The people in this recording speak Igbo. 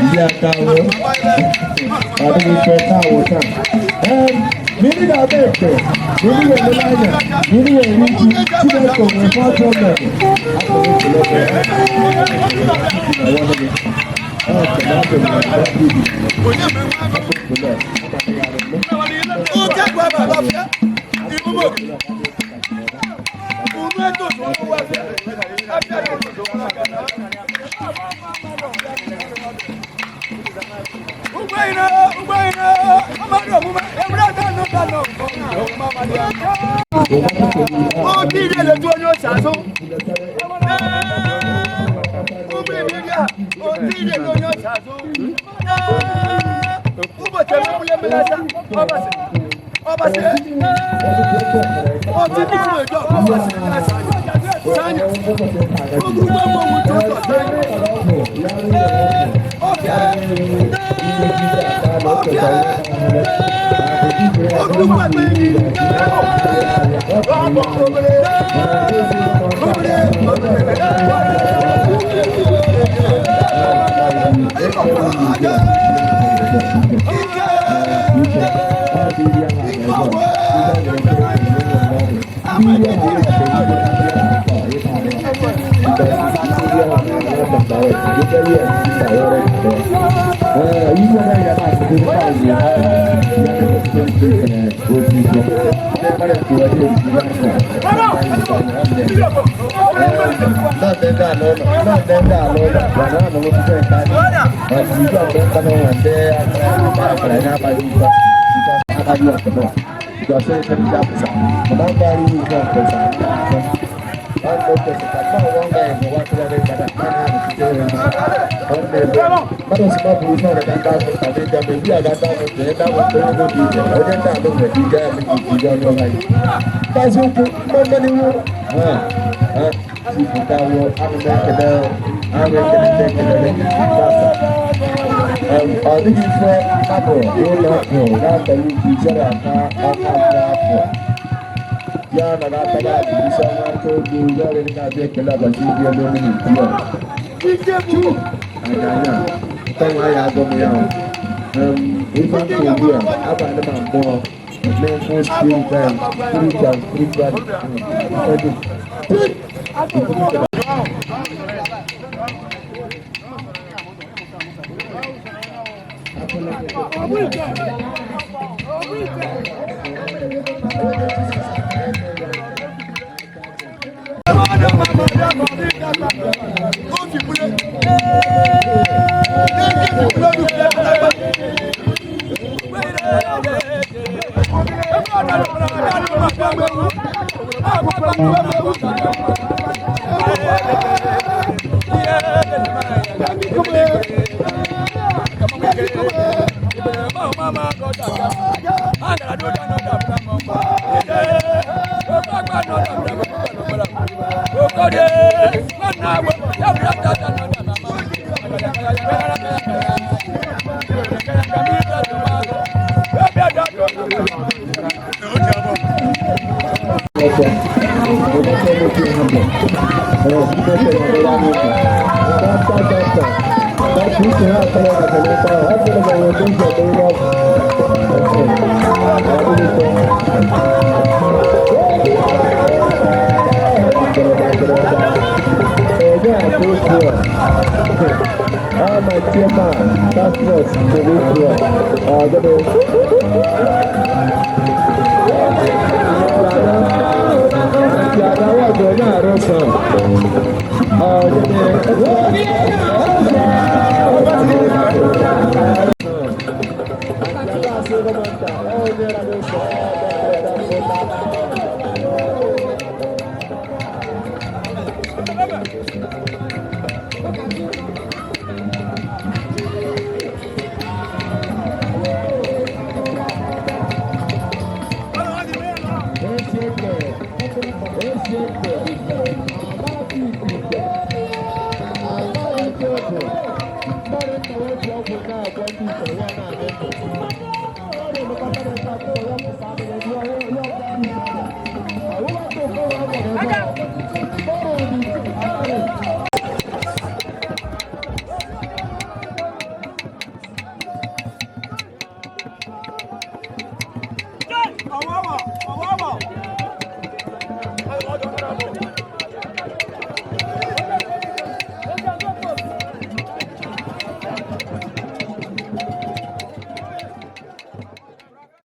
ìyá káwọ́ àdúgbò ìfẹ́ káwọ́ tán. Mini na bẹ́ẹ̀ mini yẹn ní láyà mini yẹn ní ju síbẹ̀ kò ní fọ́tò mẹ́rin. Akọ̀wé ìpìlẹ̀ bẹ́ẹ̀ ọwọ́ níbi tẹ̀lé àbẹ̀wò àgbà bíbí akọ̀wé ìpìlẹ̀ ó kẹ́kọ̀ọ́ bàbá fẹ́ ìmúmọ̀ òun ètò tó ń wá sí Ubaina, amadu muma, emra dano. O ti le to yo saso. O be biya, o ti le to yo saso. O bo te mo le melasa, o ba se. O ti ni mo jo, o ba se. Sanya. O ku mo mo to to. I got